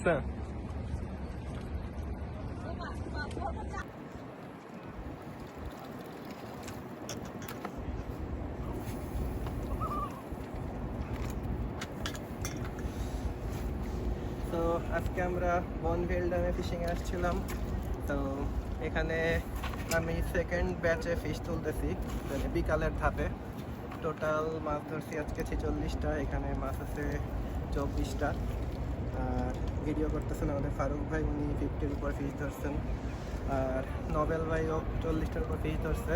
বুঝছো? তো আজকে আমরা বনভিল ড্যামে ফিশিং আসছিলাম। তো এখানে আমি সেকেন্ড ব্যাচে ফিশ তুলতেছি, মানে বিকালের ধাপে। টোটাল মাছ ধরছি আজকে 46টা, এখানে মাছ আছে 24টা। আর ভিডিও করতেছেন আমাদের ফারুক ভাই, উনি 50-র উপর ফিশ ধরছেন। আর নবেল ভাইও 40টার উপর ফিশ ধরছে।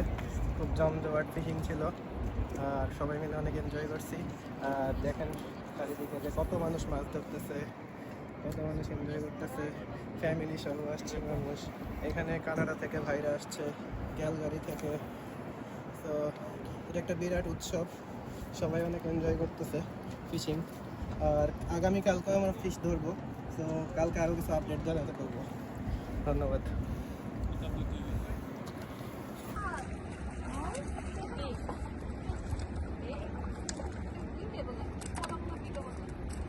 খুব জমজমাট ফিশিং ছিল, আর সবাই মিলে অনেক এনজয় করছি। আর দেখেন চারিদিকে যে কত মানুষ মাছ ধরতেছে, কত মানুষ এনজয় করতেছে, ফ্যামিলি সহ আসছে মানুষ। এখানে কানাডা থেকে ভাইরা আসছে, ক্যালগারি থেকে। তো এটা একটা বিরাট উৎসব, সবাই অনেক এনজয় করতেছে ফিশিং। আর আগামীকালকে আমরা ফিশ ধরবো, তো কালকে আরও কিছু আপডেট জানাতে পারবো। ধন্যবাদ।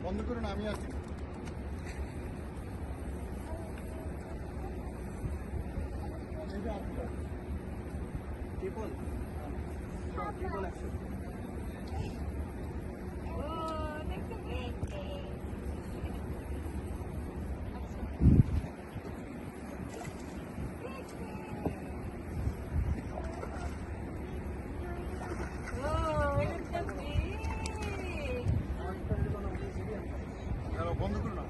বন্ধ করুন, আমি আছি। বন্ধ করুন না।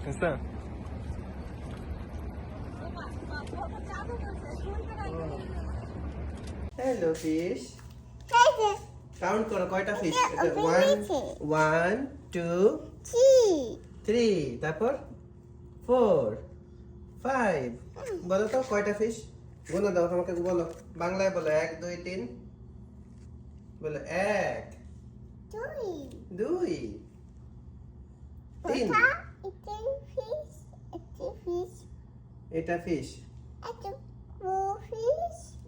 বুঝছো? হ্যালো ফিশ, কাউন্ট করো কয়টা ফিশ। 1 2 3, তারপর 4 5। বলো তো কয়টা ফিশ, গুনে দাও আমাকে, বলো বাংলায় বলো। 1 2 3 বলো। 1 2 3। এটা ফিশ,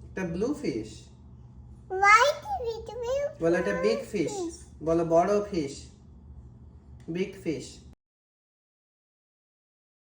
এটা ব্লু ফিশ। বলো এটা বিগ ফিশ, বলো বড় ফিশ, বিগ ফিশ।